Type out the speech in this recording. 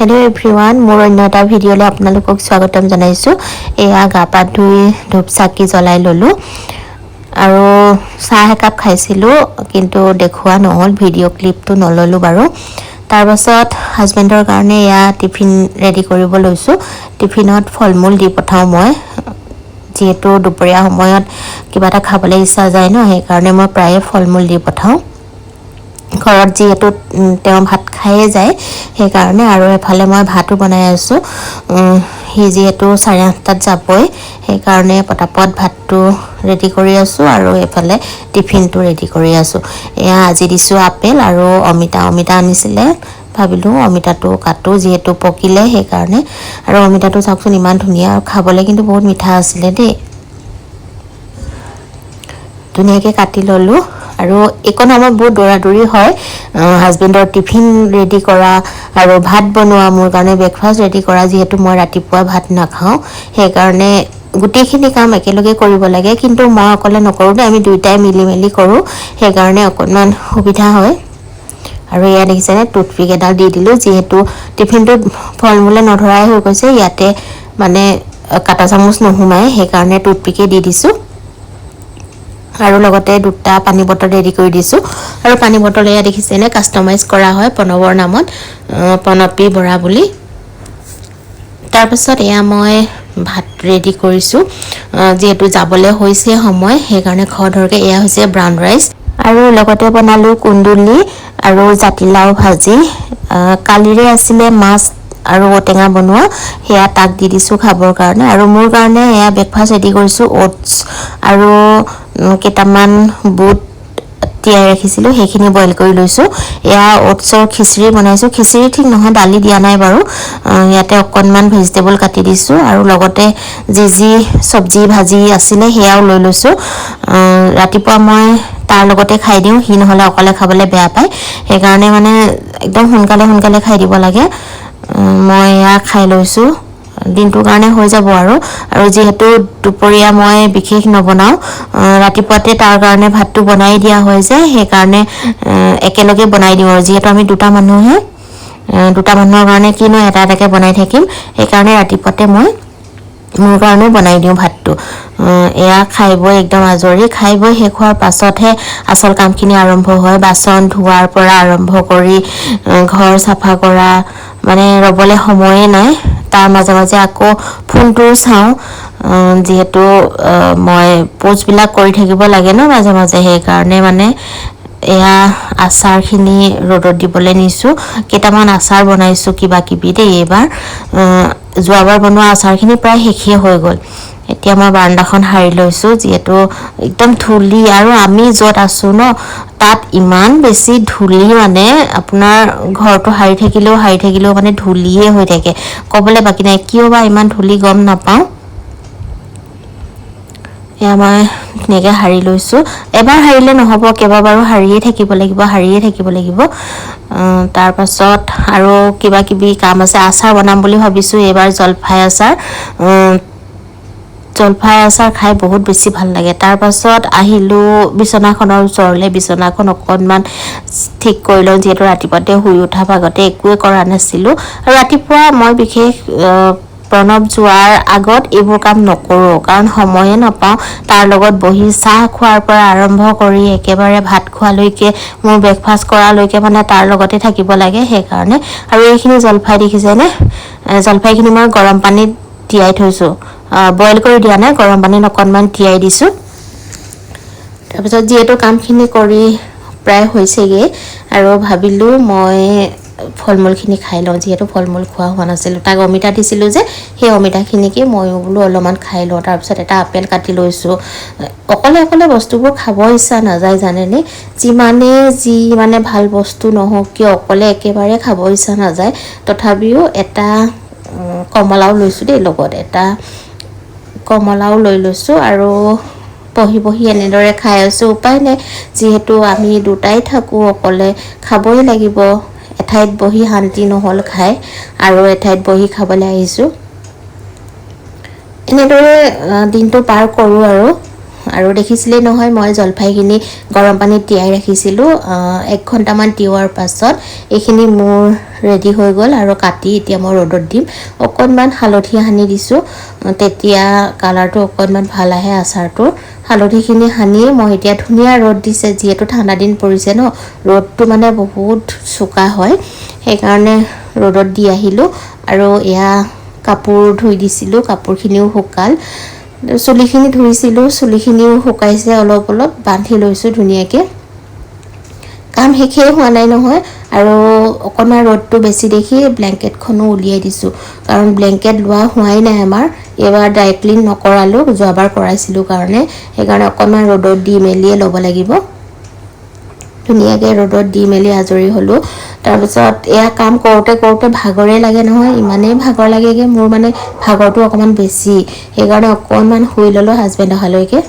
hello everyone मोर अन्य এটা ভিডিঅ'লৈ আপোনালোকক স্বাগতম জনাইছো এয়া গাপা ধুই ধূপ চাকি জ্বলাই ললো আৰু চাহ একাপ খাইছিলো কিন্তু দেখুৱা নহল ভিডিঅ' ক্লিপটো নললো বাৰু তাৰ পাছত হাজবেণ্ডৰ কাৰণে এয়া টিফিন ৰেডি কৰিব লৈছো টিফিনত ফলমূল দি পঠাও মই যেহেতু দুপৰীয়া সময়ত কিবা এটা খাবলৈ ইচ্ছা যায় ন সেই কাৰণে মই প্ৰায়ে ফলমূল দি পঠাও ঘৰত যেহেতু তেওঁ ভাত খায়ে যায় সেই কাৰণে আৰু এফালে মই ভাতো বনাই আছো হি যেহেতু 8:30 যাবই সেই কাৰণে পটাপট ভাতটো ৰেডি কৰি আছো আৰু এফালে টিফিনটো ৰেডি কৰি আছো এয়া আজি দিছো আপেল আৰু অমিতা আনিছিলে ভাবিলো অমিতাটো কাটো যেহেতু পকিলে সেই কাৰণে আৰু অমিতাটো চাওকচোন ইমান ধুনীয়া আৰু খাবলৈ কিন্তু বহুত মিঠা আছিলে দেই ধুনীয়াকৈ কাটি ললো আৰু একন আমাৰ বহুত দৌৰাদৌৰি হয় হাজবেণ্ডৰ টিফিন ৰেডি কৰা আৰু ভাত বনোৱা মোৰ কাৰণে ব্ৰেকফাষ্ট ৰেডি কৰা যেহেতু মই ৰাতিপুৱা ভাত নাখাওঁ সেই কাৰণে গুটেইখিনি কাম একেলগে কৰিব লাগে কিন্তু মই অকলে নকৰো আমি দুইটাই মিলি কৰো সেই কাৰণে অকনমান সুবিধা হয় আৰু ইয়া দেখিছেনে টুথপিক এডাল দি দিলো যেহেতু টিফিনটোত ফলমূলে নধৰাই হৈ গৈছে ইয়াতে মানে কাটা চামুচ নহুমাই সেই কাৰণে টুথপিকে দি দিছো আৰু লগতে দুটা পানী বটল ৰেডি কৰি দিছো আৰু পানী বটল এয়া দেখিছেনে কাস্টমাইজ কৰা হয় পনবৰ নামত পনপি বৰা বুলি তাৰ পিছত এয়া মই ভাত ৰেডি কৰিছো যেহেতু যাবলৈ হৈছে সময় সেই কাৰণে খৰধৰকে এয়া হৈছে ব্ৰাউন ৰাইচ আৰু লগতে বনালো কুন্দুলি আৰু জাতিলাও ভাজি কালিৰে আছিলে মাছ আৰু টেঙা বনোৱা হেয়া তাক দি দিছো খাবৰ কাৰণে আৰু মোৰ কাৰণে এয়া ব্ৰেকফাষ্ট ৰেডি কৰিছো ওটছ আৰু কেটামান বুট তিয়াই ৰাখিছিলো সেইখিনি বইল কৰি লৈছো এয়া ওটছৰ খিচৰি বনাইছো খিচৰি ঠিক নহয় দালি দিয়া নাই বাৰু ইয়াতে অকনমান ভেজিটেবল কাটি দিছো আৰু লগতে যি সবজি ভাজি আছিলে হেয়াও লৈ লৈছো ৰাতিপুৱা মই তাৰ লগতে খাই দিও হি নহলে অকলে খাবলৈ বেয়া পায় সেই কাৰণে মানে একদম সোনকালে খাই দিব লাগে মই ইয়া খাই লৈছো দিনটোৰ কাৰণে হৈ যাব আৰু যেহেতু দুপৰীয়া মই বিশেষ নবনাও ৰাতিপুৱাতে তাৰ কাৰণে ভাতটো বনাই দিয়া হয় যে সেই কাৰণে একেলগে বনাই দিও আৰু যেহেতু আমি দুটা মানুহৰ কাৰণে কিনো এটাকে বনাই থাকিম সেই কাৰণে ৰাতিপুৱাতে মই মোৰ কাৰণে বনাই দিও ভাতটো এয়া খাই বৈ একদম আজৰি খাই বৈ শেষ হোৱাৰ পাছতহে আসল কামখিনি আৰম্ভ হয় বাচন ধোৱাৰ পৰা আৰম্ভ কৰি ঘৰ সাফা কৰা মানে ৰবলে সময়ে নাই তাৰ মাজে আকৌ ফোনটো চাও যেহেতু মই পোষ্ট বিলাক কৰি থাকিব লাগে ন মাজে সেই কাৰণে মানে এয়া আচাৰখিনি ৰ'দত দিবলৈ নিছো কেটামান আচাৰ বনাইছো কিবা কিবি দেই এবাৰ যোৱাবাৰ বনোৱা আচাৰখিনি প্ৰায় শেষে হৈ গ'ল এতিয়া মই বাৰান্দাখন হাৰি লৈছো যেহেতু একদম ধুলি আৰু আমি যত আছো ন তাত ইমান বেছি ধুলি মানে আপোনাৰ ঘৰটো হাৰি থাকিলেও মানে ধুলিয়ে হৈ থাকে কবলে বাকি নাই কিয় বা ইমান ধুলি গম নাপাও এয়া মই ধুনীয়াকৈ হাৰি লৈছো এবাৰ হাৰিলে নহব কেইবাবাৰো হাৰিয়ে থাকিব লাগিব তাৰ পাছত আৰু কিবা কিবি কাম আছে আচাৰ বনাম বুলি ভাবিছো এবাৰ জলফাই আচাৰ খাই বহুত বেছি ভাল লাগে তাৰ পাছত আহিলো বিছনাখনৰ ওচৰলে বিছনাখন অকনমান ঠিক কৰি লওঁ যেহেতু ৰাতিপুৱাতে শুই উঠা ভাগতে একোৱে কৰা নাছিলো আৰু ৰাতিপুৱা মই বিশেষ প্ৰণৱ যোৱাৰ আগত এইবোৰ কাম নকৰো কাৰণ সময়ে নাপাওঁ তাৰ লগত বহি চাহ খোৱাৰ পৰা আৰম্ভ কৰি একেবাৰে ভাত খোৱালৈকে মোৰ ব্ৰেকফাষ্ট কৰালৈকে মানে তাৰ লগতে থাকিব লাগে সেই কাৰণে আৰু এইখিনি জলফাই দেখিছেনে জলফাইখিনি মই গৰম পানীত তিয়াই থৈছো বইল কৰি দিয়া নাই গৰম পানীত অকনমান তিয়াই দিছো তাৰপিছত যেহেতু কামখিনি কৰি প্ৰায় হৈছেগে আৰু ভাবিলো মই ফলমূলখিনি খাই লওঁ যেহেতু ফলমূল খোৱা হোৱা নাছিল তাক অমিতা দিছিলো যে সেই অমিতাখিনিকে ময়ো বোলো অলপমান খাই লওঁ তাৰপিছত এটা আপেল কাটি লৈছো অকলে বস্তুবোৰ খাব ইচ্ছা নাযায় জানেনে যিমানে মানে ভাল বস্তু নহওক কিয় অকলে একেবাৰে খাব ইচ্ছা নাযায় তথাপিও এটা কমলাও লৈছো দেই লগত এটা কমলাও লৈ লৈছো আৰু বহি এনেদৰে খাই আছো উপায় নাই যেহেতু আমি দুটাই থাকো অকলে খাবই লাগিব এঠাইত বহি শান্তি নহল খাই আৰু এঠাইত বহি খাবলৈ আহিছো এনেদৰে দিনটো পাৰ কৰো আৰু দেখিছিলেই নহয় মই জলফাইখিনি গৰম পানীত তিয়াই ৰাখিছিলোঁ 1 ঘণ্টামান তিওৱাৰ পাছত এইখিনি মোৰ ৰেডি হৈ গ'ল আৰু কাটি এতিয়া মই ৰ'দত দিম অকণমান হালধি সানি দিছোঁ তেতিয়া কালাৰটো অকণমান ভাল আহে আচাৰটোৰ হালধিখিনি সানি মই এতিয়া ধুনীয়া ৰ'দ দিছে যিহেতু ঠাণ্ডা দিন পৰিছে ন ৰ'দটো মানে বহুত চোকা হয় সেইকাৰণে ৰ'দত দি আহিলোঁ আৰু এয়া কাপোৰ ধুই দিছিলোঁ কাপোৰখিনিও শুকাল চুলিখিনি ধুইছিলোঁ চুলিখিনিও শুকাইছে অলপ অলপ বান্ধি লৈছোঁ ধুনীয়াকৈ কাম শেষেই হোৱা নাই নহয় আৰু অকণমান ৰ'দটো বেছি দেখি ব্লেংকেটখনো উলিয়াই দিছোঁ কাৰণ ব্লেংকেট লোৱা হোৱাই নাই আমাৰ এবাৰ ড্ৰাই ক্লিন নকৰালোঁ যোৱাবাৰ কৰাইছিলোঁ কাৰণে সেইকাৰণে অকণমান ৰ'দত দি মেলিয়ে ল'ব লাগিব ধুনীয়াকৈ ৰ'দত দি মেলি আজৰি হ'লোঁ তাৰপিছত এয়া কাম কৰোঁতে কৰোঁতে ভাগৰে লাগে নহয় ইমানেই ভাগৰ লাগেগৈ মোৰ মানে ভাগৰটো অকণমান বেছি সেইকাৰণে অকণমান শুই ল'লোঁ হাজবেণ্ড অহালৈকে